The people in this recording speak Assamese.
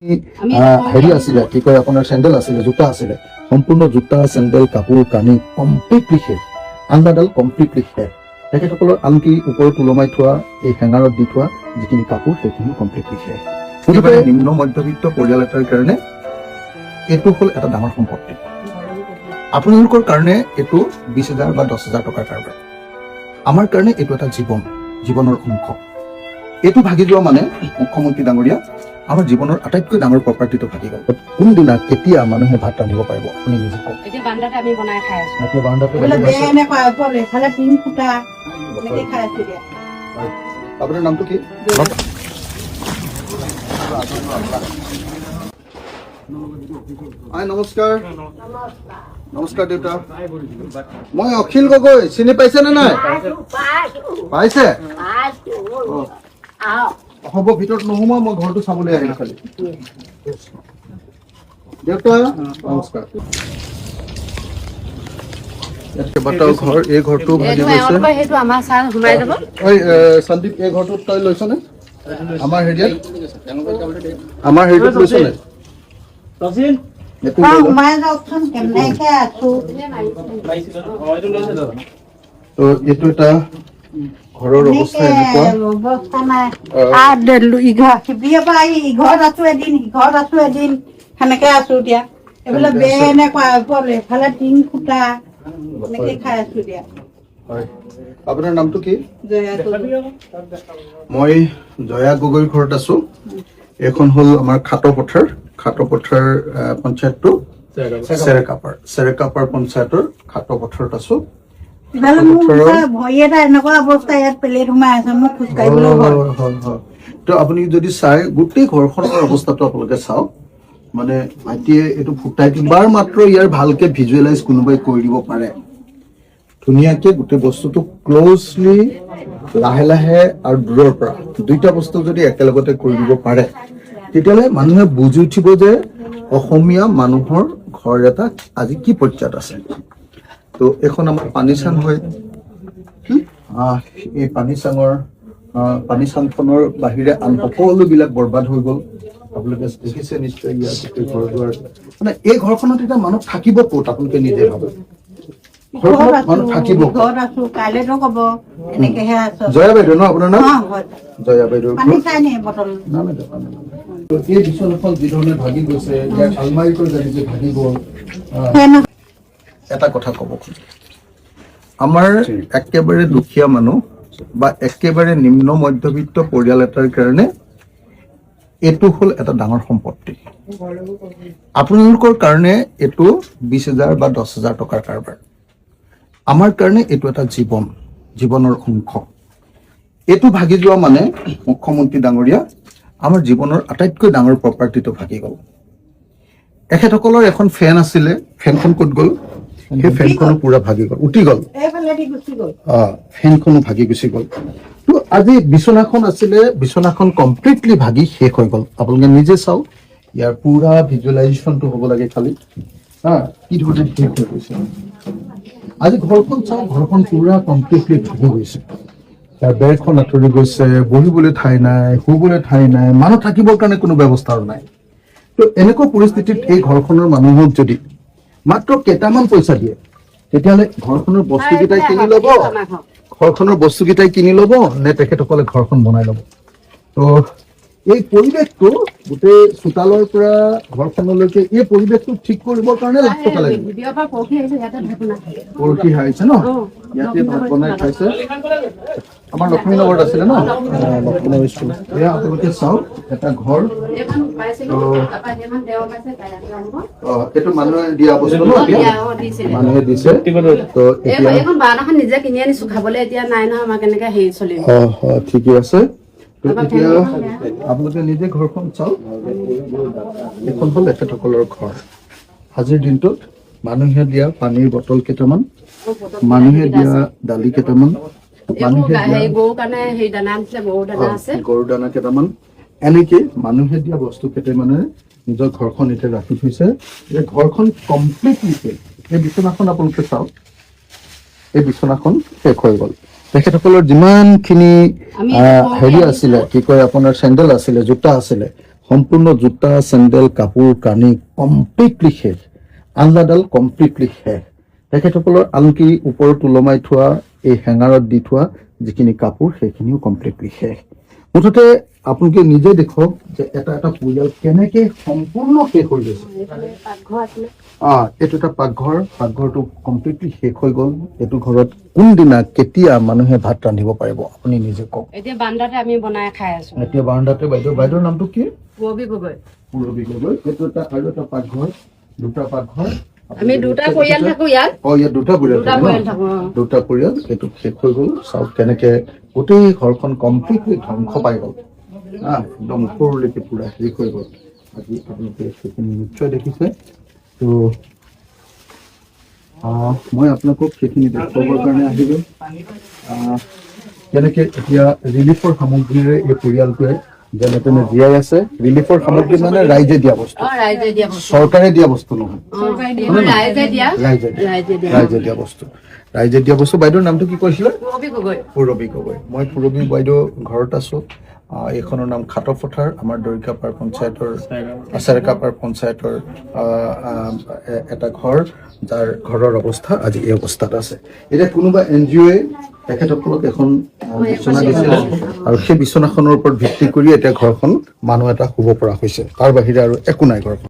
হেৰি আছিলে কি কয় আপোনাৰ চেণ্ডেল আছিলে জোতা আছিলে সম্পূৰ্ণ জোতা চেণ্ডেল কাপোৰ কানি কমপ্লিটলি শেষ আন্দাডাল কমপ্লিটলি শেষ তেখেতসকলৰ আনকি ওপৰত ওলমাই থোৱা এই হেঙাৰত দি থোৱা যিখিনি কাপোৰ সেইখিনি কমপ্লিটলি শেষ গতিকে নিম্ন মধ্যবিত্ত পৰিয়াল এটাৰ কাৰণে এইটো হ'ল এটা ডাঙৰ সম্পত্তি আপোনালোকৰ কাৰণে এইটো 20,000 বা 10,000 টকাৰ কাৰবাৰ আমাৰ কাৰণে এইটো এটা জীৱনৰ অংশ এইটো ভাগি যোৱা মানে মুখ্যমন্ত্ৰী ডাঙৰীয়া আমাৰ জীৱনৰ আটাইতকৈ ডাঙৰ প্ৰপাৰ্টিটো ভাগি গ'ল কোনদিনা কেতিয়া মানুহে ভাত ৰান্ধিব পাৰিব আপুনি নিজে কওক এতিয়া বান্দাটা আমি বনাই খাই আছো এতিয়া বাৰান্দাতে আপোনাৰ নামটো কি নমস্কাৰ নমস্কাৰ দেউতা মই অখিল গগৈ চিনি পাইছে নে নাই পাইছে হ'ব ভিতৰত নোসোমোৱা মই ঘৰটো চাবলৈ আহিলো খালি দেউতা নমস্কাৰ কেইবাটাও ঘৰ এই ঘৰটো ভাগি গৈছে সেইটো আমাৰ চাৰ ঘুমাই যাব ঐ সন্দীপ এই ঘৰটো তই লৈছনে আমাৰ হেৰিয়াত লৈছনে তো এইটো এটা ঘৰৰ অৱস্থা এনেকুৱা ঘৰত আছো এদিন সেনেকে আছো এতিয়া এইবিলাক বেয়া এনেকুৱা এফালে টিং ফুটা এনেকে খাই আছো এতিয়া হয় আপোনাৰ নামটো কি মই জয়া গগৈৰ ঘৰত আছো এখন হ'ল আমাৰ খাটপথাৰ পঞ্চায়তটো চেৰেকাপাৰ পঞ্চায়তৰ খাটপথাৰত আছো ভৰি এটা এনেকুৱা অৱস্থা ইয়াত পেলেট সোমাই আছে মোক খোজকাঢ়িবলৈ তো আপুনি যদি চাই গোটেই ঘৰখনৰ অৱস্থাটো আপোনালোকে চাওক মানে ভাইটিয়ে এইটো ফুটাই এবাৰ মাত্ৰ ইয়াৰ ভালকে ভিজুৱেলাইজ কোনোবাই কৰি দিব পাৰে ধুনীয়াকে গোটেই বস্তুটো ক্লজলি লাহে লাহে আৰু দূৰৰ পৰা দুইটা বস্তু যদি একেলগতে কৰি দিব পাৰে তেতিয়াহ'লে মানুহে বুজি উঠিব যে অসমীয়া মানুহৰ ঘৰ এটা আজি কি পৰ্যায়ত আছে তো এখন আমাৰ পানীচাং হয় এই পানীচাংখনৰ বাহিৰে আন সকলোবিলাক বৰবাদ হৈ গ'ল আপোনালোকে দেখিছে নিশ্চয় ইয়াৰ গোটেই ঘৰ দুৱাৰ মানে এই ঘৰখনত এতিয়া মানুহ থাকিব ক'ত আপোনালোকে নিজে ভাবে জয়া বাইদেউ ন আপোনাৰ নাম জয়া বাইদেউ এই বিচনাখন যি ধৰণে ভাগি গৈছে ইয়াৰ আলমাৰিটো যেনেকে ভাগি গ'ল এটা কথা ক'ব খোজো আমাৰ একেবাৰে দুখীয়া মানুহ বা একেবাৰে নিম্ন মধ্যবিত্ত পৰিয়াল এটাৰ কাৰণে এইটো হ'ল এটা ডাঙৰ সম্পত্তি আপোনালোকৰ কাৰণে এইটো 20,000 বা 10,000 টকাৰ কাৰবাৰ আমাৰ কাৰণে এইটো এটা জীৱনৰ অংশ এইটো ভাগি যোৱা মানে মুখ্যমন্ত্ৰী ডাঙৰীয়া আমাৰ জীৱনৰ আটাইতকৈ ডাঙৰ প্ৰপাৰ্টিটো ভাগি গ'ল এখেতসকলৰ এখন ফেন আছিলে ফেনখন ক'ত গ'ল সেই ফেনখনো পুৰা ভাগি গ'ল উঠি গ'ল ফেনখনো ভাগি গুচি গ'ল তো আজি বিচনাখন আছিলে বিচনাখন কমপ্লিটলি ভাগি শেষ হৈ গ'ল আপোনালোকে নিজে চাওক ইয়াৰ পুৰা ভিজুৱেলাইজেশ্যনটো হ'ব লাগে খালি কি ধৰণে শেষ হৈ গৈছে আজি ঘৰখন চাওক ঘৰখন পুৰা কমপ্লিটলি ভাগি গৈছে তাৰ বেৰখন আঁতৰি গৈছে বহিবলৈ ঠাই নাই শুবলৈ ঠাই নাই মানুহ থাকিবৰ কাৰণে কোনো ব্যৱস্থাও নাই তো এনেকুৱা পৰিস্থিতিত এই ঘৰখনৰ মানুহক যদি মাত্ৰ কেইটামান পইচা দিয়ে তেতিয়াহ'লে ঘৰখনৰ বস্তুকেইটাই কিনি ল'ব নে তেখেতসকলে ঘৰখন বনাই ল'ব তো এই পৰিৱেশটো গোটেই চোতালৰ পৰা ঘৰখনলৈকে এই পৰিৱেশটো ঠিক কৰিবৰ কাৰণে লাখ টকা লাগিব পৰহি আহিছে ন ইয়াতে ভাত বনাই খাইছে আমাৰ লক্ষ্মীনগৰত আছিলে ন লক্ষ্মীনগৰ স্কুল এয়া আপোনালোকে চাওক এটা ঘৰ এইটো মানুহে দিয়া বস্তু ন মানুহে দিছে তো নিজে কিনি আনিছো খাবলৈ এতিয়া নাই নহয় আমাক কেনেকে হেৰি চলিব ঠিকে আছে এতিয়া আপোনালোকে নিজে ঘৰখন চাওক এইখন হ'ল এখেতসকলৰ ঘৰ আজিৰ দিনটোত মানুহে দিয়া পানীৰ বটল কেইটামান মানুহে দিয়া দালি কেইটামান গৰু দানা কেইটামান এনেকে মানুহে দিয়া বস্তু কেইটামানে নিজৰ ঘৰখন এতিয়া ৰাখি থৈছে এই ঘৰখন কমপ্লিটলি এই বিচনাখন আপোনালোকে চাওক এই বিচনাখন শেষ হৈ গ'ল তেখেতসকলৰ যিমানখিনি হেৰি আছিলে কি কয় আপোনাৰ চেণ্ডেল আছিলে জোতা আছিলে সম্পূৰ্ণ জোতা চেণ্ডেল কাপোৰ কানি কমপ্লিটলি শেষ আলনাডাল কমপ্লিটলি শেষ তেখেতসকলৰ আনকি ওপৰত ওলমাই থোৱা এই হেঙাৰত দি থোৱা যিখিনি কাপোৰ সেইখিনিও কমপ্লিটলি শেষ মুঠতে আপোনালোকে নিজে দেখক যে এটা এটা পৰিয়াল কেনেকে সম্পূৰ্ণ শেষ হৈ গৈছে এইটো এটা পাকঘৰটো কমপ্লিটলি শেষ হৈ গ'ল এইটো ঘৰত কোনদিনা কেতিয়া মানুহে ভাত ৰান্ধিব পাৰিব আপুনি নিজে কওক এতিয়া বান্দাতে আমি বনাই খাই আছো এতিয়া বাৰাণ্ডাতে বাইদেউৰ নামটো কি পুৰবী গগৈ পুৰবী গগৈ এইটো এটা আৰু এটা পাকঘৰ দুটা পাকঘৰ আমি দুটা পৰিয়াল থাকো ইয়াত ইয়াত দুটা পৰিয়াল থাকো দুটা পৰিয়াল এইটো শেষ হৈ গ'ল চাওক কেনেকে গোটেই ঘৰখন কমপ্লিটলি ধ্বংস পাই গ'ল একদম ওপৰলৈকে পুৰা শেষ হৈ গ'ল আজি আপোনালোকে সেইখিনি নিশ্চয় দেখিছে তো মই আপোনালোকক সেইখিনি দেখুৱাবৰ কাৰণে আহিলো কেনেকে এতিয়া ৰিলিফৰ সামগ্ৰীৰে এই পৰিয়ালটোৱে যেনে তেনে জীয়াই আছে ৰিলিফৰ সামগ্ৰী মানে ৰাইজে দিয়া বস্তু চৰকাৰে দিয়া বস্তু নহয় ৰাইজে দিয়া বস্তু বাইদেউৰ নামটো কি কৈছিলে পুৰবী গগৈ মই পুৰবী বাইদেউ ঘৰত আছো এইখনৰ নাম খাটপথাৰ আমাৰ দৰিকাপাৰ পঞ্চায়তৰ চেৰেকাপাৰ পঞ্চায়তৰ এটা ঘৰ যাৰ ঘৰৰ অৱস্থা আজি এই অৱস্থাত আছে এতিয়া কোনোবা NGOয়ে তেখেতসকলক এখন বিচনা দিছিলে আৰু সেই বিচনাখনৰ ওপৰত ভিত্তি কৰি এতিয়া ঘৰখন মানুহ এটা শুব পৰা হৈছে তাৰ বাহিৰে আৰু একো নাই ঘৰখন